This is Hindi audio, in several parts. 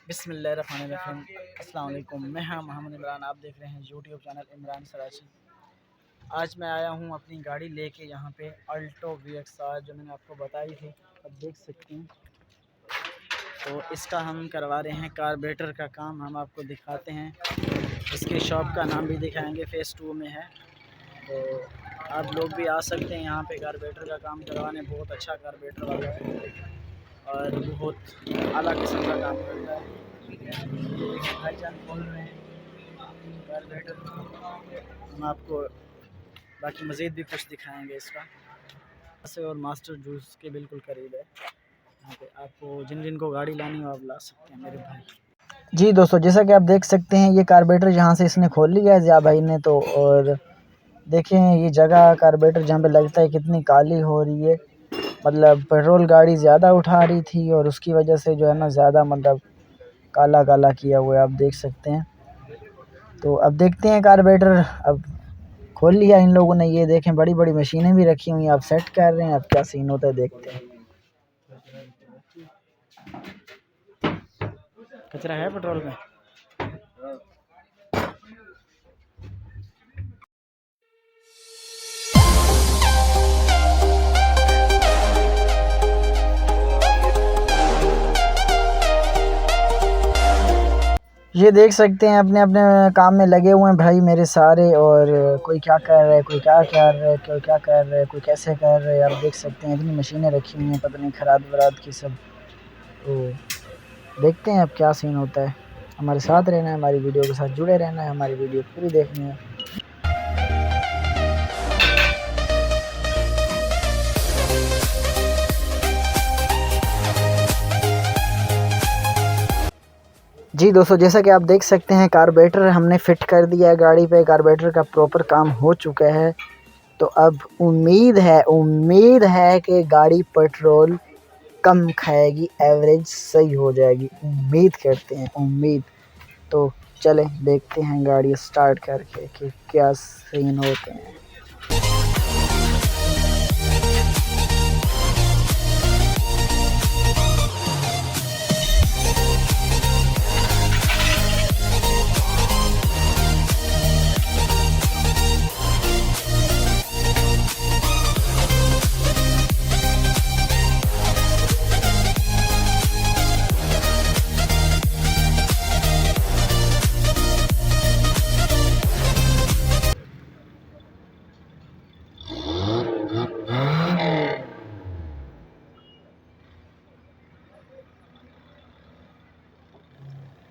बिस्मिल्लाहिर्रहमानिर्रहीम। अस्सलाम वालेकुम। मैं हाँ मोहम्मद इमरान, आप देख रहे हैं यूट्यूब चैनल इमरान सराची। आज मैं आया हूँ अपनी गाड़ी लेके यहाँ पे अल्टो VX-R जो मैंने आपको बताई थी, अब देख सकते हैं। तो इसका हम करवा रहे हैं कार्बोरेटर का काम, हम आपको दिखाते हैं। इसके शॉप का नाम भी दिखाएंगे, फ़ेज़ 2 में है। तो आप लोग भी आ सकते हैं यहाँ पे कार्बोरेटर का काम करवाने। बहुत अच्छा कार्बोरेटर वाला है और बहुत आला किस्म का काम करता है। भाईजान बोल रहे हैं कार्बोरेटर, हम आपको बाकी मज़ीद भी कुछ दिखाएंगे इसका से। और मास्टर जूस के बिल्कुल करीब है। यहाँ पे आपको जिन को गाड़ी लानी हो आप ला सकते हैं मेरे भाई। जी दोस्तों, जैसा कि आप देख सकते हैं ये कार्बोरेटर जहाँ से इसने खोल लिया है ज़िया भाई ने, तो और देखें ये जगह कार्बोरेटर जहाँ पे लगता है कितनी काली हो रही है। मतलब पेट्रोल गाड़ी ज़्यादा उठा रही थी और उसकी वजह से जो है ना ज़्यादा मतलब काला काला किया हुआ है, आप देख सकते हैं। तो अब देखते हैं कार्बोरेटर अब खोल लिया इन लोगों ने। ये देखें बड़ी बड़ी मशीनें भी रखी हुई हैं, आप सेट कर रहे हैं। अब क्या सीन होता है देखते हैं। कचरा है पेट्रोल में। ये देख सकते हैं अपने अपने काम में लगे हुए हैं भाई मेरे सारे। और कोई क्या कर रहा है, कोई क्या कर रहा है, कोई क्या कर रहा है, कोई कैसे कर रहा है। आप देख सकते हैं इतनी मशीनें रखी हुई हैं, पता नहीं खराद वराद की सब। तो देखते हैं अब क्या सीन होता है। हमारे साथ रहना है, हमारी वीडियो के साथ जुड़े रहना है, हमारी वीडियो पूरी देखनी है। जी दोस्तों, जैसा कि आप देख सकते हैं कार्बोरेटर हमने फ़िट कर दिया है गाड़ी पे। कार्बोरेटर का प्रॉपर काम हो चुका है। तो अब उम्मीद है कि गाड़ी पेट्रोल कम खाएगी, एवरेज सही हो जाएगी। उम्मीद करते हैं, उम्मीद। तो चलें देखते हैं गाड़ी स्टार्ट करके कि क्या सीन होते हैं।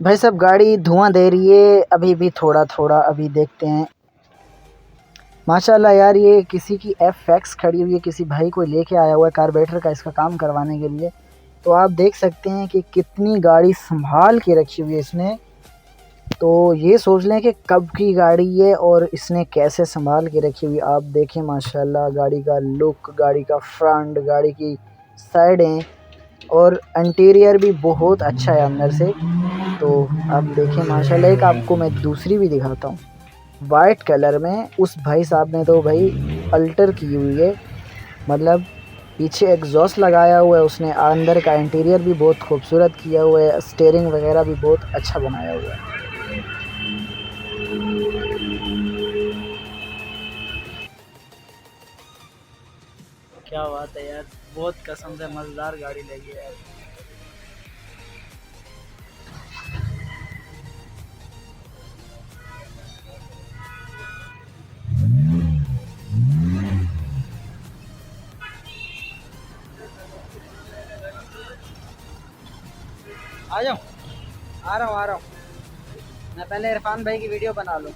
भाई साहब गाड़ी धुआं दे रही है अभी भी थोड़ा थोड़ा, अभी देखते हैं। माशाल्लाह यार, ये किसी की FX खड़ी हुई है, किसी भाई को लेके आया हुआ है कार्बोरेटर का इसका काम करवाने के लिए। तो आप देख सकते हैं कि कितनी गाड़ी संभाल के रखी हुई है इसने। तो ये सोच लें कि कब की गाड़ी है और इसने कैसे संभाल के रखी हुई। आप देखें माशाल्लाह गाड़ी का लुक, गाड़ी का फ्रंट, गाड़ी की साइडें और इंटीरियर भी बहुत अच्छा है अंदर से। तो आप देखें माशाल्लाह। एक आपको मैं दूसरी भी दिखाता हूँ वाइट कलर में। उस भाई साहब ने तो भाई अल्टर की हुई है, मतलब पीछे एग्जॉस्ट लगाया हुआ है उसने। अंदर का इंटीरियर भी बहुत खूबसूरत किया हुआ है, स्टीयरिंग वगैरह भी बहुत अच्छा बनाया हुआ है। क्या बात है यार, बहुत कसम से मज़ेदार गाड़ी लगी है यार। आ जाओ, आ रहा हूँ। मैं पहले इरफान भाई की वीडियो बना लूँ।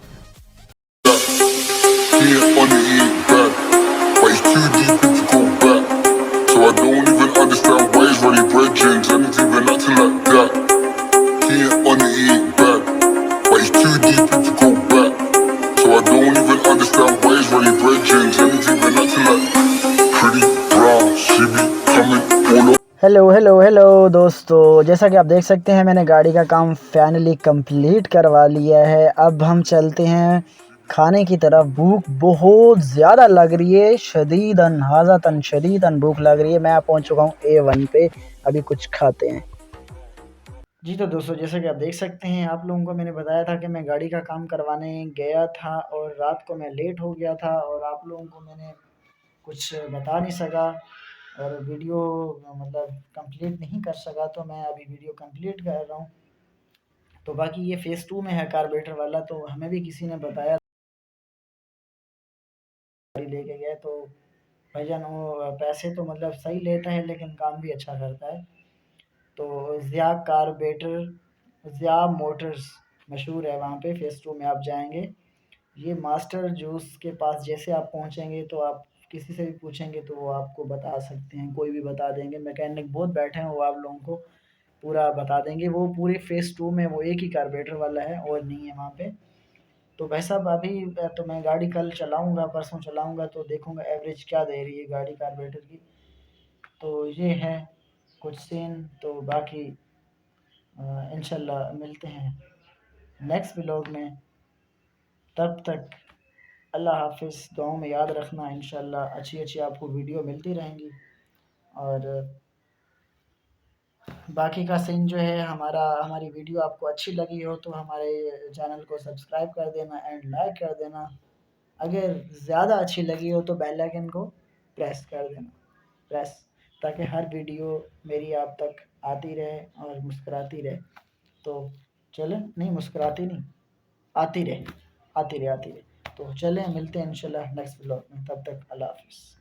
हेलो दोस्तों, जैसा कि आप देख सकते हैं मैंने गाड़ी का काम फाइनली कंप्लीट करवा लिया है। अब हम चलते हैं खाने की तरफ। भूख बहुत ज़्यादा लग रही है, शदीदन हाज़तन शदीदन भूख लग रही है। मैं पहुंच चुका हूं A1 पे, अभी कुछ खाते हैं। जी, तो दोस्तों जैसा कि आप देख सकते हैं, आप लोगों को मैंने बताया था कि मैं गाड़ी का काम करवाने गया था और रात को मैं लेट हो गया था और आप लोगों को मैंने कुछ बता नहीं सका और वीडियो मतलब कंप्लीट नहीं कर सका, तो मैं अभी वीडियो कंप्लीट कर रहा हूँ। तो बाकी ये फ़ेज़ 2 में है कार्बोरेटर वाला, तो हमें भी किसी ने बताया, गाड़ी लेके गए तो भाईजान वो पैसे तो मतलब सही लेता है लेकिन काम भी अच्छा करता है। तो ज़िया कार्बोरेटर, ज़िया मोटर्स मशहूर है वहाँ पे, फ़ेज़ 2 में आप जाएँगे। ये मास्टर जूस के पास जैसे आप पहुँचेंगे तो आप किसी से भी पूछेंगे तो वो आपको बता सकते हैं, कोई भी बता देंगे। मैकेनिक बहुत बैठे हैं, वो आप लोगों को पूरा बता देंगे। वो पूरे फ़ेज़ 2 में वो एक ही कार्बोरेटर वाला है और नहीं है वहाँ पे। तो भाई साहब अभी तो मैं गाड़ी कल चलाऊँगा, परसों चलाऊँगा तो देखूँगा एवरेज क्या दे रही है गाड़ी कार्बोरेटर की। तो ये है कुछ सीन, तो बाकी इंशाल्लाह मिलते हैं नेक्स्ट व्लॉग में। तब तक अल्लाह हाफ़िज़, दुआओं में याद रखना। इंशाल्लाह अच्छी-अच्छी आपको वीडियो मिलती रहेंगी और बाकी का सीन जो है हमारी वीडियो आपको अच्छी लगी हो तो हमारे चैनल को सब्सक्राइब कर देना एंड लाइक कर देना। अगर ज़्यादा अच्छी लगी हो तो बेल आइकन को प्रेस कर देना, प्रेस, ताकि हर वीडियो मेरी आप तक आती रहे और मुस्कुराती रहे। तो चलें, नहीं मुस्कुराती नहीं, आती रहे, आती रहे, आती रहे। तो चलें मिलते हैं इंशाल्लाह नेक्स्ट व्लॉग में, तब तक अल्लाह हाफ़िज़।